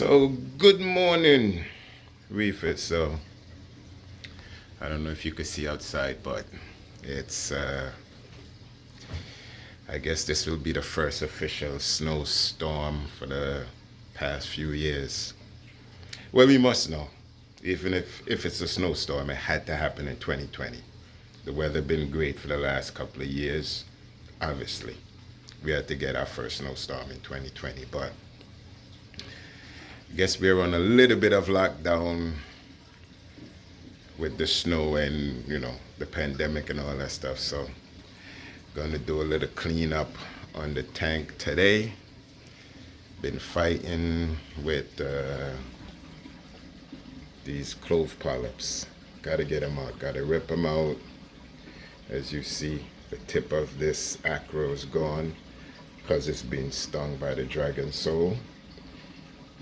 So, good morning, reefers. So, I don't know if you could see outside, but it's, I guess this will be the first official snowstorm for the past few years. Well, we must know, even if it's a snowstorm, it had to happen in 2020. The weather been great for the last couple of years, obviously. We had to get our first snowstorm in 2020, but I guess we're on a little bit of lockdown with the snow and the pandemic and all that stuff. So gonna do a little cleanup on the tank today. Been fighting with these clove polyps. Gotta get them out. Gotta rip them out. As you see, the tip of this acro is gone because it's been stung by the dragon soul.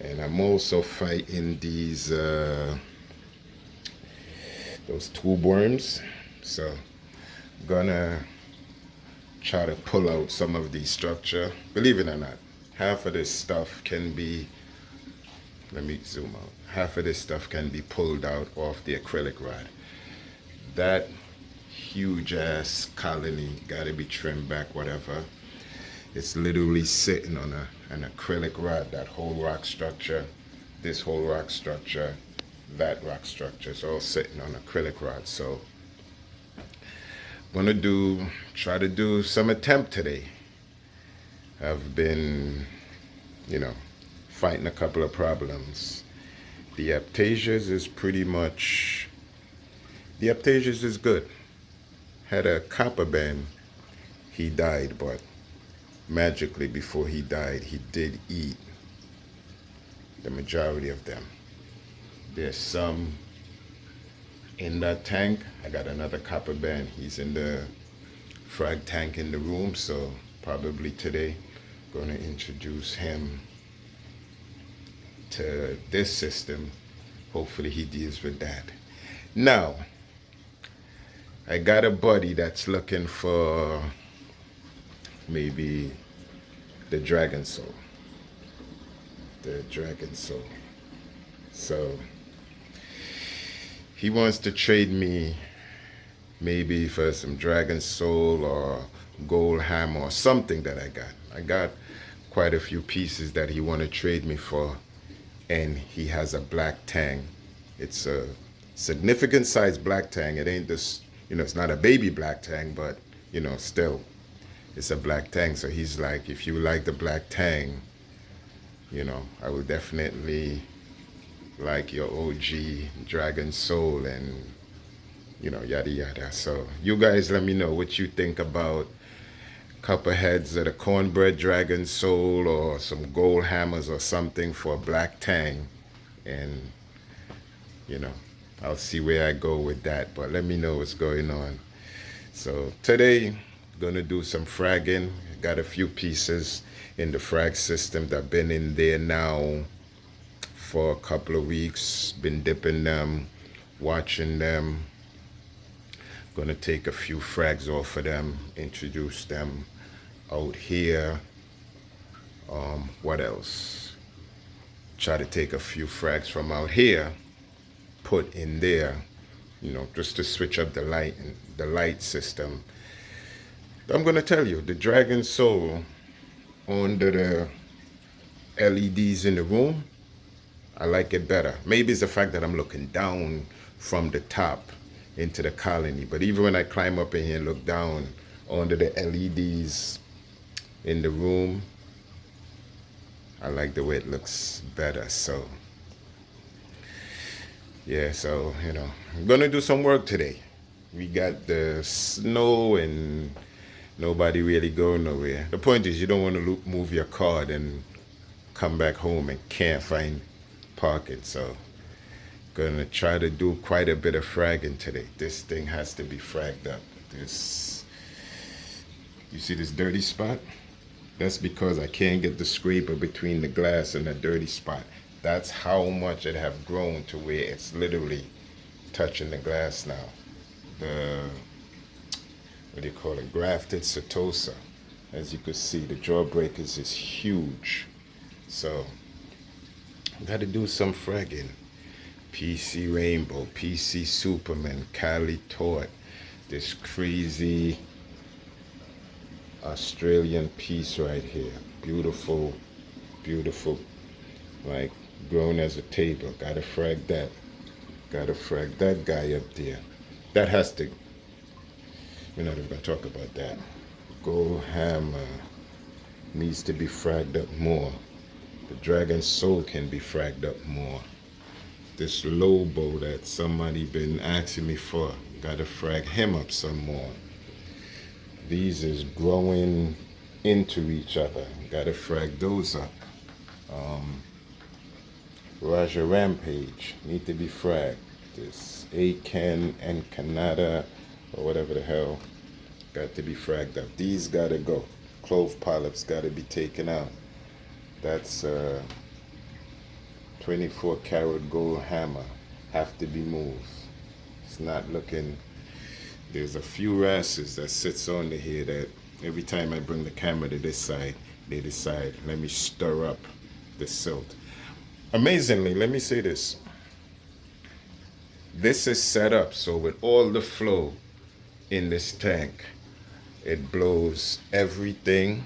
And I'm also fighting these those tube worms. So gonna try to pull out some of the structure. Believe it or not, half of this stuff can be, let me zoom out. Half of this stuff can be pulled out off the acrylic rod. That huge ass colony gotta be trimmed back, whatever. It's literally sitting on an acrylic rod, that whole rock structure, this whole rock structure, that rock structure. It's all sitting on acrylic rods. So I'm gonna try to do some attempt today. I've been, fighting a couple of problems. The Aptasias is good. Had a copper band, he died, but magically before he died, he did eat the majority of them. There's some in that tank. I got another copper band. He's in the frag tank in the room, so probably today going to introduce him to this system. Hopefully he deals with that. Now, I got a buddy that's looking for maybe the dragon soul. The dragon soul. So he wants to trade me maybe for some dragon soul or gold hammer or something that I got. I got quite a few pieces that he want to trade me for, and he has a black tang. It's a significant size black tang. It ain't this, it's not a baby black tang, but still it's a black tang. So he's like, if you like the black tang, I will definitely like your OG Dragon Soul and yada yada. So you guys let me know what you think about a couple heads of the cornbread Dragon Soul or some gold hammers or something for a black tang, and I'll see where I go with that, but let me know what's going on. So today gonna do some fragging. Got a few pieces in the frag system that have been in there now for a couple of weeks. Been dipping them, watching them. Gonna take a few frags off of them, introduce them out here. What else? Try to take a few frags from out here, put in there, just to switch up the light system. I'm gonna tell you, the Dragon Soul under the LEDs in the room, I like it better. Maybe it's the fact that I'm looking down from the top into the colony, but even when I climb up in here and look down under the LEDs in the room, I like the way it looks better. So yeah, so I'm gonna do some work today. We got the snow and nobody really going nowhere. The point is, you don't want to move your car and come back home and can't find parking. So gonna try to do quite a bit of fragging today. This thing has to be fragged up. You see this dirty spot? That's because I can't get the scraper between the glass and the dirty spot. That's how much it have grown to where it's literally touching the glass now. The, what do you call it, grafted setosa. As you can see, the jawbreakers is huge. So Got to do some fragging. PC Rainbow, PC Superman, Cali Tort, this crazy Australian piece right here. Beautiful, beautiful, like grown as a table. Gotta frag that. Gotta frag that guy up there. That has to, we're not even gonna talk about that. Gold Hammer needs to be fragged up more. The Dragon Soul can be fragged up more. This Lobo that somebody been asking me for, gotta frag him up some more. These is growing into each other. Gotta frag those up. Raja Rampage need to be fragged. This Aken and Canada or whatever the hell got to be fragged up. These gotta go. Clove polyps gotta be taken out. That's 24 karat gold hammer. Have to be moved. It's not looking. There's a few wrasses that sits on the here that every time I bring the camera to this side, they decide, let me stir up the silt. Amazingly, let me say this. This is set up so with all the flow in this tank, it blows everything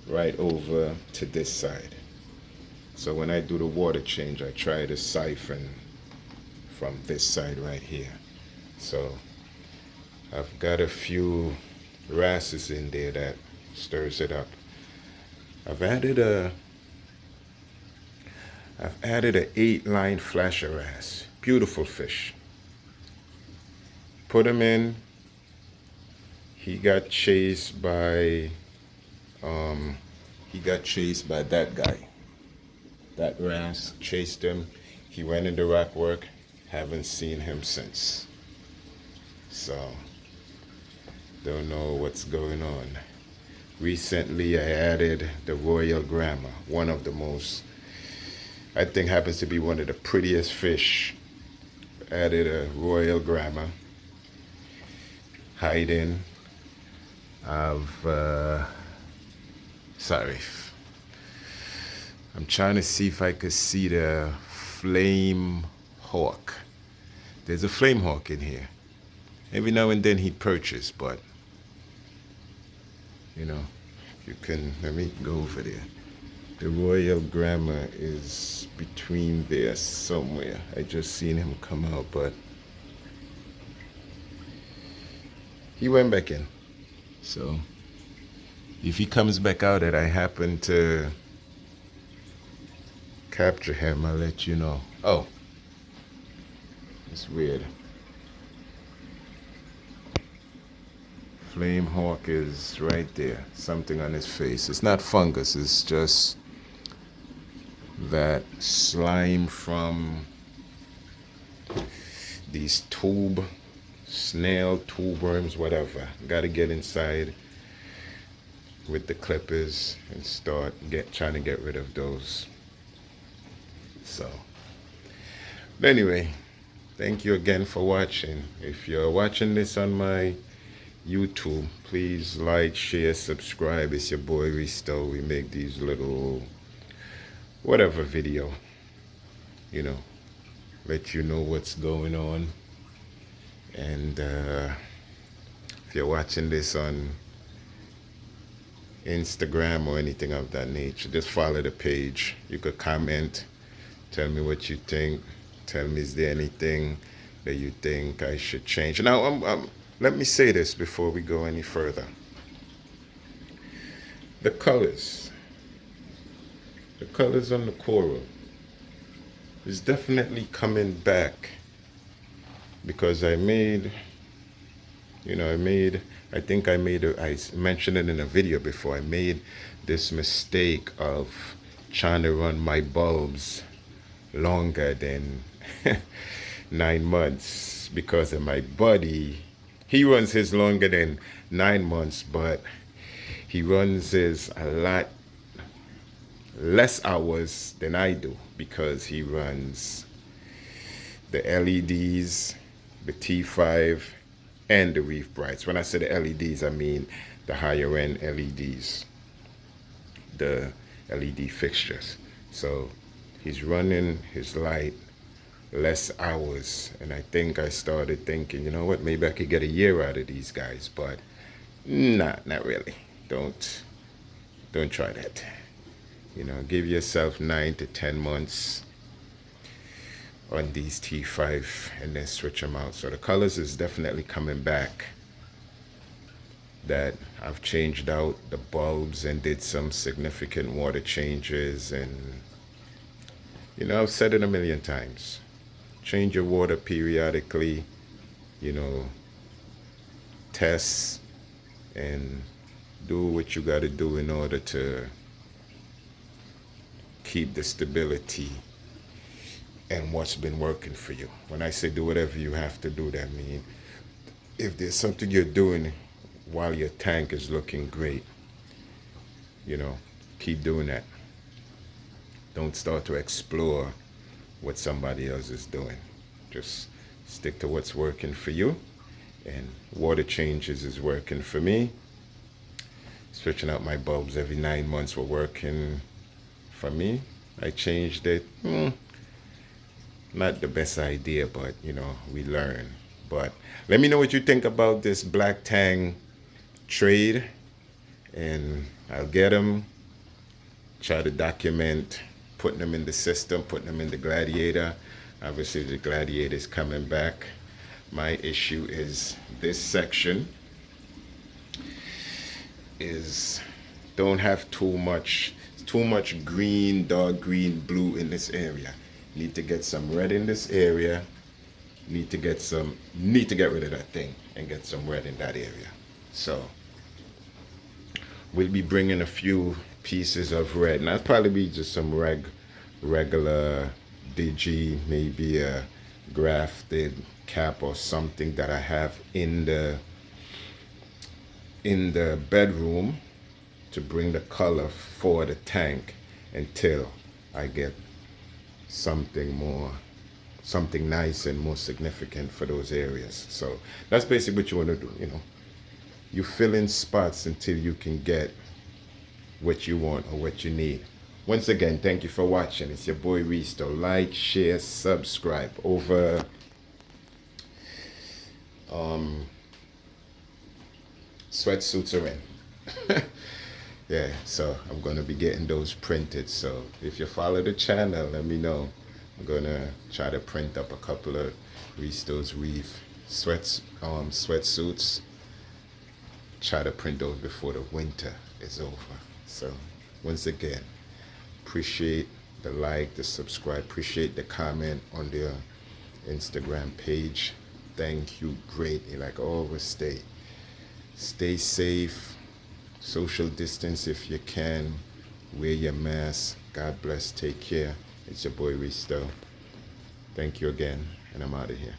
right over to this side. So when I do the water change, I try to siphon from this side right here. So I've got a few wrasses in there that stirs it up. I've added a 8-line flasher wrasse. Beautiful fish. Put him in. He got chased by that guy. That wrasse chased him. He went into rock work. Haven't seen him since. So don't know what's going on. Recently I added the Royal Grammar, one of the most, I think happens to be one of the prettiest fish. Added a Royal Grammar. Hiding of sorry. I'm trying to see if I could see the flame hawk. There's a flame hawk in here. Every now and then he'd purchase, but you know, you can, let me go over there. The Royal Grammar is between there somewhere. I just seen him come out, but he went back in. So if he comes back out and I happen to capture him, I'll let you know. Oh, it's weird. Flame hawk is right there. Something on his face. It's not fungus, it's just that slime from these snail tube worms, whatever. Gotta get inside with the clippers and start trying to get rid of those. So anyway, thank you again for watching. If you're watching this on my YouTube, please like, share, subscribe. It's your boy Reisto. We make these little whatever video, you know, let you know what's going on. And if you're watching this on Instagram or anything of that nature, just follow the page. You could comment, tell me what you think, tell me is there anything that you think I should change. Now let me say this before we go any further. The colors on the coral is definitely coming back, because I think I mentioned it in a video before. I made this mistake of trying to run my bulbs longer than 9 months because of my buddy. He runs his longer than 9 months, but he runs his a lot less hours than I do, because he runs the LEDs, the T5, and the Reef Brights. When I say the LEDs, I mean the higher end LEDs, the LED fixtures. So He's running his light less hours, and I think I started thinking, you know what, maybe I could get a year out of these guys, but not really. Don't try that. You know, give yourself 9 to 10 months on these T5 and then switch them out. So the colors is definitely coming back. That I've changed out the bulbs and did some significant water changes, and you know, I've said it a million times. Change your water periodically, you know, test and do what you got to do in order to keep the stability and what's been working for you. When I say do whatever you have to do, that means if there's something you're doing while your tank is looking great, you know, keep doing that. Don't start to explore what somebody else is doing. Just stick to what's working for you. And water changes is working for me. Switching out my bulbs every 9 months were working for me. I changed it. Not the best idea, but you know, we learn. But let me know what you think about this black tang trade, and I'll get them, try to document putting them in the system, putting them in the Gladiator. Obviously the Gladiator is coming back. My issue is this section is don't have too much green, dark green, blue in this area. Need to get some red in this area. Need to get rid of that thing and get some red in that area. So we'll be bringing a few pieces of red, and that'll probably be just some regular digi, maybe a grafted cap or something that I have in the bedroom to bring the color for the tank until I get something nice and more significant for those areas. So that's basically what you want to do. You know, you fill in spots until you can get what you want or what you need. Once again, thank you for watching. It's your boy Reisto. Like, share, subscribe. Over sweatsuits are in. Yeah, so I'm gonna be getting those printed. So if you follow the channel, let me know. I'm gonna try to print up a couple of Reisto'sReef sweatsuits. Try to print those before the winter is over. So once again, appreciate the like, the subscribe, appreciate the comment on their Instagram page. Thank you greatly. Like always, stay safe, social distance if you can, wear your mask. God bless, take care. It's your boy Reisto. Thank you again, and I'm out of here.